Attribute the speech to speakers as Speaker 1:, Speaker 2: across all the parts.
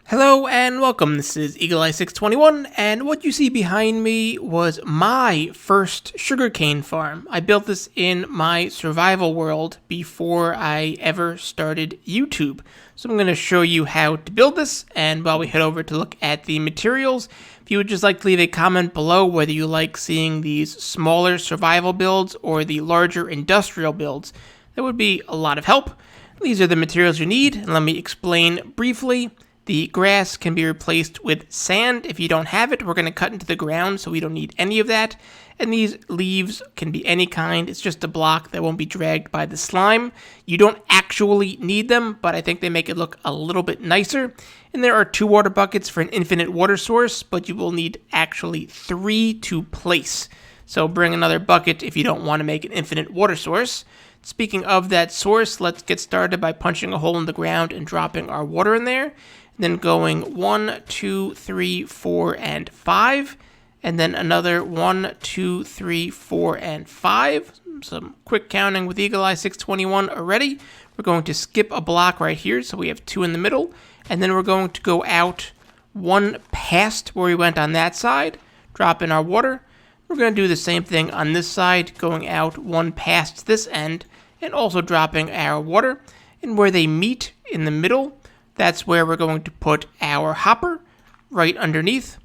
Speaker 1: Hello and welcome, this is Eagle Eye 621, and what you see behind me was my first sugarcane farm. I built this in my survival world before I ever started YouTube. So I'm going to show you how to build this, and while we head over to look at the materials, if you would just like to leave a comment below whether you like seeing these smaller survival builds or the larger industrial builds, that would be a lot of help. These are the materials you need, and let me explain briefly. The grass can be replaced with sand. If you don't have it, we're going to cut into the ground, so we don't need any of that. And these leaves can be any kind. It's just a block that won't be dragged by the slime. You don't actually need them, but I think they make it look a little bit nicer. And there are 2 water buckets for an infinite water source, but you will need actually 3 to place. So bring another bucket if you don't want to make an infinite water source. Speaking of that source, let's get started by punching a hole in the ground and dropping our water in there. Then going 1, 2, 3, 4, and 5, and then another 1, 2, 3, 4, and 5. Some quick counting with Eagle Eye 621 already. We're going to skip a block right here, so we have 2 in the middle, and then we're going to go out 1 past where we went on that side, drop in our water. We're going to do the same thing on this side, going out 1 past this end, and also dropping our water. And where they meet in the middle, that's where we're going to put our hopper right underneath.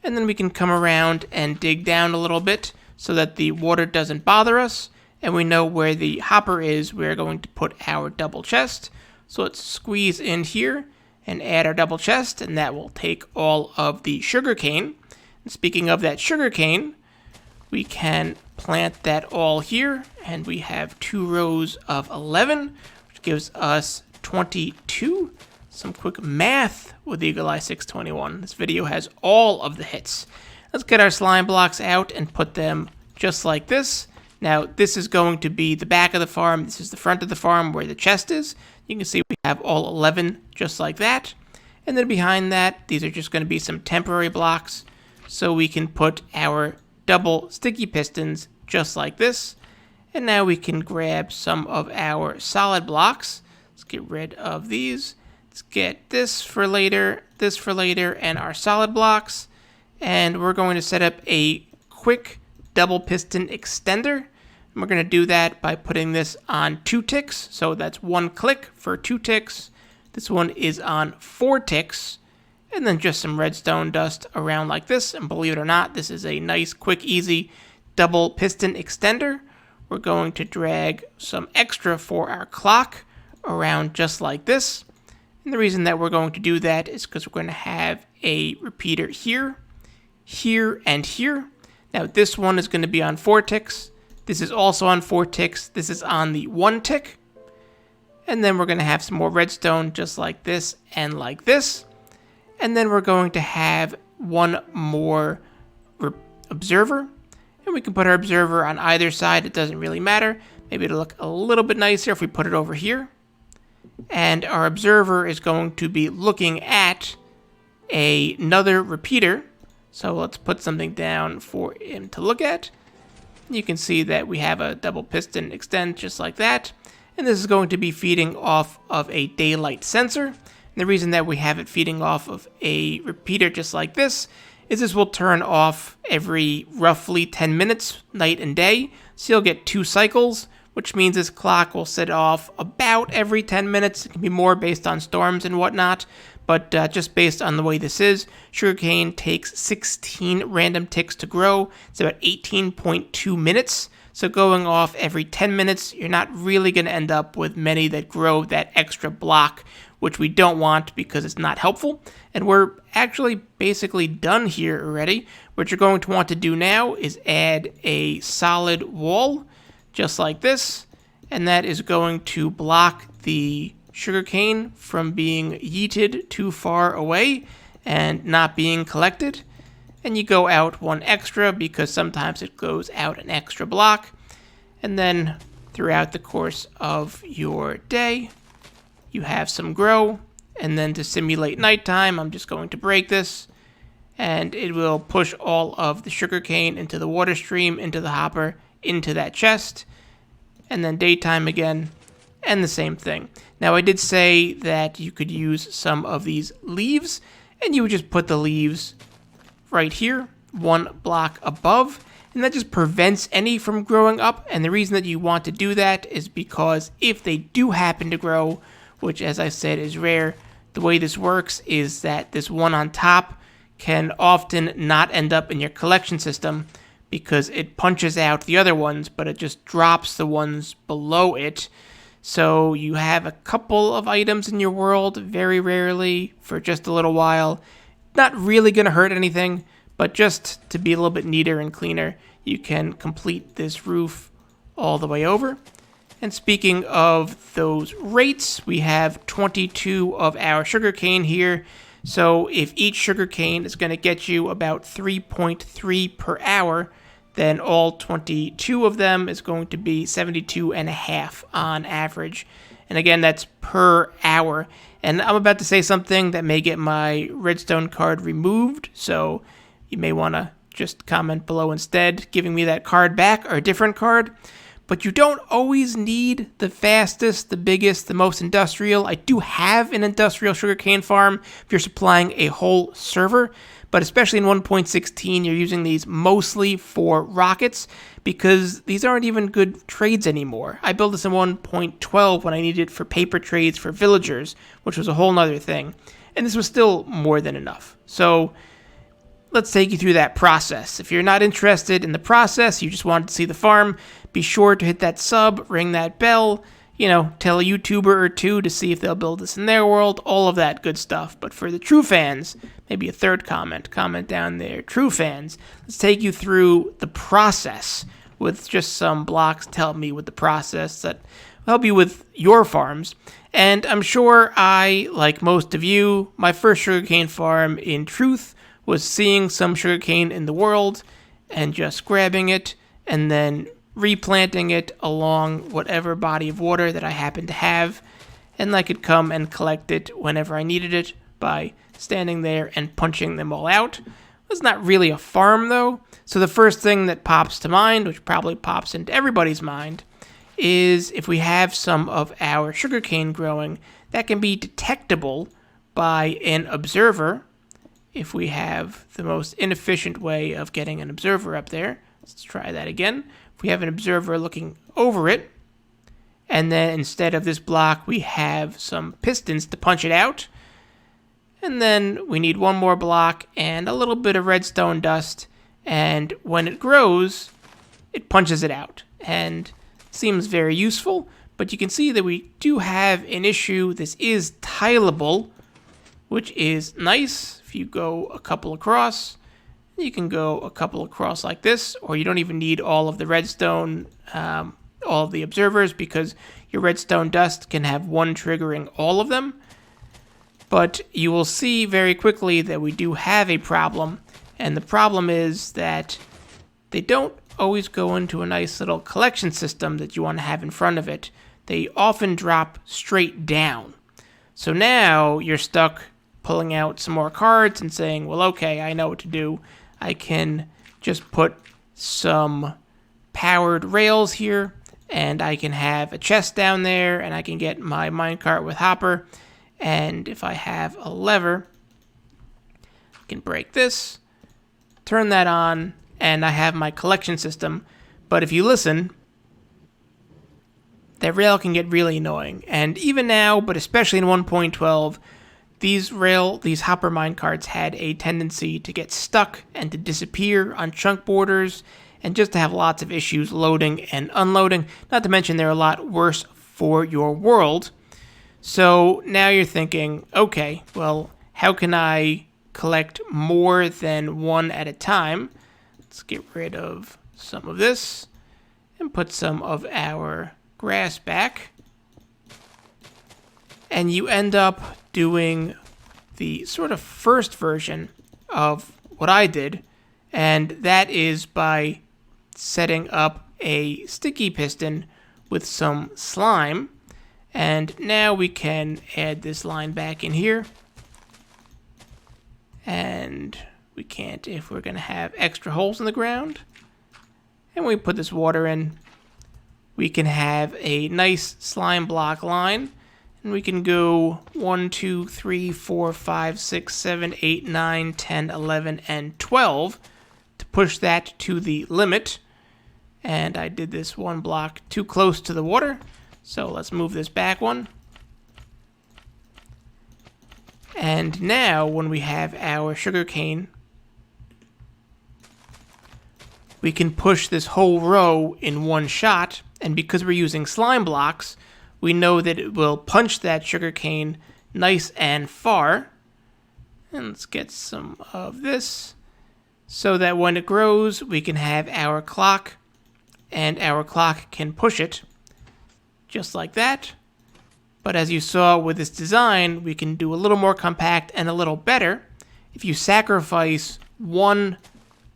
Speaker 1: And then we can come around and dig down a little bit so that the water doesn't bother us. And we know where the hopper is, we're going to put our double chest. So let's squeeze in here and add our double chest, and that will take all of the sugar cane. And speaking of that sugar cane, we can plant that all here, and we have 2 rows of 11, which gives us 22. Some quick math with Eagle Eye 621. This video has all of the hits. Let's get our slime blocks out and put them just like this. Now, this is going to be the back of the farm. This is the front of the farm where the chest is. You can see we have all 11 just like that. And then behind that, these are just going to be some temporary blocks. So we can put our double sticky pistons just like this. And now we can grab some of our solid blocks. Let's get rid of these. Let's get this for later, and our solid blocks. And we're going to set up a quick double piston extender. And we're going to do that by putting this on 2 ticks. So that's 1 click for 2 ticks. This one is on 4 ticks. And then just some redstone dust around like this. And believe it or not, this is a nice, quick, easy double piston extender. We're going to drag some extra for our clock around just like this. And the reason that we're going to do that is because we're going to have a repeater here, here, and here. Now this one is going to be on 4 ticks. This is also on 4 ticks. This is on the 1 tick. And then we're going to have some more redstone just like this and like this. And then we're going to have 1 more observer. And we can put our observer on either side. It doesn't really matter. Maybe it'll look a little bit nicer if we put it over here. And our observer is going to be looking at another repeater. So let's put something down for him to look at. You can see that we have a double piston extend just like that. And this is going to be feeding off of a daylight sensor. And the reason that we have it feeding off of a repeater just like this is this will turn off every roughly 10 minutes, night and day. So you'll get 2 cycles, which means this clock will set off about every 10 minutes. It can be more based on storms and whatnot, but just based on the way this is, sugarcane takes 16 random ticks to grow. It's about 18.2 minutes. So going off every 10 minutes, you're not really going to end up with many that grow that extra block, which we don't want because it's not helpful. And we're actually basically done here already. What you're going to want to do now is add a solid wall, just like this, and that is going to block the sugarcane from being yeeted too far away and not being collected. And you go out 1 extra because sometimes it goes out an extra block. And then throughout the course of your day, you have some grow. And then to simulate nighttime, I'm just going to break this, and it will push all of the sugarcane into the water stream, into the hopper, into that chest. And then daytime again, and the same thing. Now, I did say that you could use some of these leaves, and you would just put the leaves right here, one block above, and that just prevents any from growing up. And the reason that you want to do that is because if they do happen to grow, which as I said is rare, the way this works is that this one on top can often not end up in your collection system because it punches out the other ones, but it just drops the ones below it. So you have a couple of items in your world, very rarely, for just a little while. Not really going to hurt anything, but just to be a little bit neater and cleaner, you can complete this roof all the way over. And speaking of those rates, we have 22 of our sugarcane here. So if each sugarcane is going to get you about 3.3 per hour, then all 22 of them is going to be 72.5 on average. And again, that's per hour. And I'm about to say something that may get my redstone card removed, so you may want to just comment below instead, giving me that card back or a different card. But you don't always need the fastest, the biggest, the most industrial. I do have an industrial sugarcane farm if you're supplying a whole server, but especially in 1.16, you're using these mostly for rockets because these aren't even good trades anymore. I built this in 1.12 when I needed it for paper trades for villagers, which was a whole nother thing, and this was still more than enough. So let's take you through that process. If you're not interested in the process, you just wanted to see the farm, be sure to hit that sub, ring that bell, tell a YouTuber or two to see if they'll build this in their world, all of that good stuff. But for the true fans, maybe a third comment down there. True fans, let's take you through the process with just some blocks to help me with the process that will help you with your farms. And I'm sure I, like most of you, my first sugarcane farm in truth was seeing some sugarcane in the world and just grabbing it and then replanting it along whatever body of water that I happen to have, and I could come and collect it whenever I needed it by standing there and punching them all out. It's not really a farm though, so the first thing that pops to mind, which probably pops into everybody's mind, is if we have some of our sugarcane growing, that can be detectable by an observer. If we have the most inefficient way of getting an observer up there, let's try that again. If we have an observer looking over it, and then instead of this block, we have some pistons to punch it out, and then we need one more block and a little bit of redstone dust, and when it grows, it punches it out, and seems very useful, but you can see that we do have an issue. This is tileable, which is nice. If you go a couple across, you can go a couple across like this, or you don't even need all of the redstone, all of the observers, because your redstone dust can have one triggering all of them. But you will see very quickly that we do have a problem, and the problem is that they don't always go into a nice little collection system that you want to have in front of it. They often drop straight down. So now you're stuck pulling out some more cards and saying, well, okay, I know what to do. I can just put some powered rails here, and I can have a chest down there, and I can get my minecart with hopper. And if I have a lever, I can break this, turn that on, and I have my collection system. But if you listen, that rail can get really annoying. And even now, but especially in 1.12, these hopper minecarts had a tendency to get stuck and to disappear on chunk borders, and just to have lots of issues loading and unloading. Not to mention they're a lot worse for your world. So now you're thinking, okay, well, how can I collect more than one at a time? Let's get rid of some of this and put some of our grass back. And you end up doing the sort of first version of what I did, and that is by setting up a sticky piston with some slime. And now we can add this line back in here. And we can't if we're going to have extra holes in the ground. And we put this water in. we can have a nice slime block line. And we can go 1, 2, 3, 4, 5, 6, 7, 8, 9, 10, 11, and 12 to push that to the limit. And I did this one block too close to the water, so let's move this back one. And now when we have our sugarcane, we can push this whole row in one shot, and because we're using slime blocks, we know that it will punch that sugarcane nice and far. And let's get some of this so that when it grows, we can have our clock, and our clock can push it just like that. But as you saw with this design, we can do a little more compact and a little better. If you sacrifice one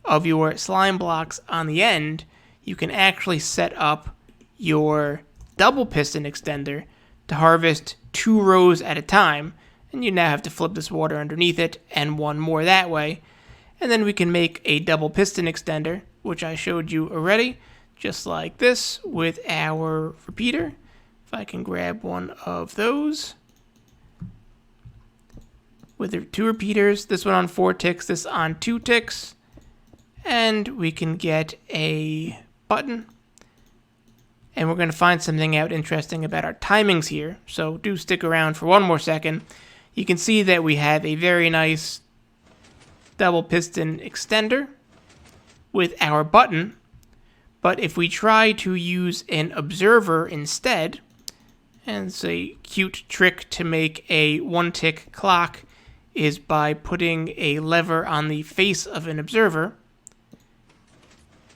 Speaker 1: of your slime blocks on the end, you can actually set up your double piston extender to harvest 2 rows at a time, and you now have to flip this water underneath it and one more that way. And then we can make a double piston extender, which I showed you already, just like this with our repeater. If I can grab one of those with the 2 repeaters, this one on 4 ticks, this on 2 ticks, and we can get a button. And we're going to find something out interesting about our timings here, so do stick around for one more second. You can see that we have a very nice double piston extender with our button, but if we try to use an observer instead, and it's a cute trick to make a 1-tick clock is by putting a lever on the face of an observer.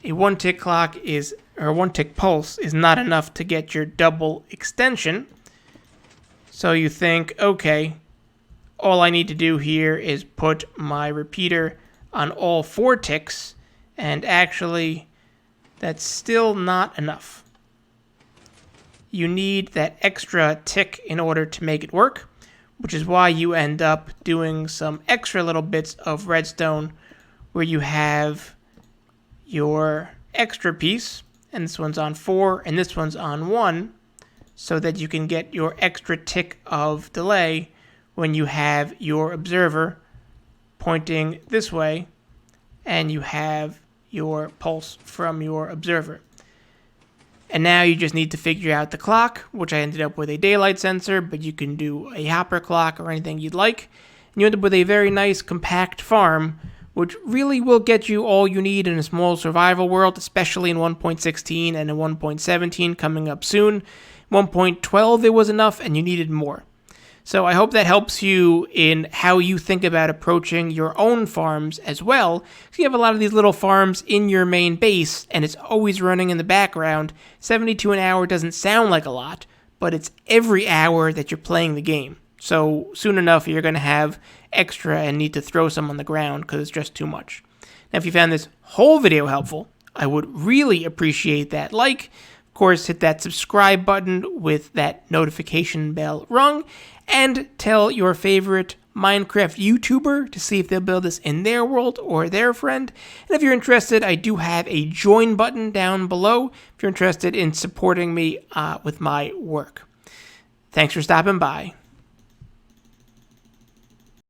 Speaker 1: A 1-tick clock is, or a 1-tick pulse is not enough to get your double extension. So you think, okay, all I need to do here is put my repeater on all 4 ticks, and actually that's still not enough. You need that extra tick in order to make it work, which is why you end up doing some extra little bits of redstone where you have your extra piece, and this one's on 4 and this one's on 1, so that you can get your extra tick of delay when you have your observer pointing this way and you have your pulse from your observer. And now you just need to figure out the clock, which I ended up with a daylight sensor, but you can do a hopper clock or anything you'd like. And you end up with a very nice compact farm, which really will get you all you need in a small survival world, especially in 1.16 and in 1.17 coming up soon. 1.12 it was enough and you needed more. So I hope that helps you in how you think about approaching your own farms as well. So you have a lot of these little farms in your main base, and it's always running in the background. 72 an hour doesn't sound like a lot, but it's every hour that you're playing the game. So soon enough, you're going to have extra and need to throw some on the ground because it's just too much. Now, if you found this whole video helpful, I would really appreciate that like. Of course, hit that subscribe button with that notification bell rung, and tell your favorite Minecraft YouTuber to see if they'll build this in their world or their friend. And if you're interested, I do have a join button down below if you're interested in supporting me with my work. Thanks for stopping by.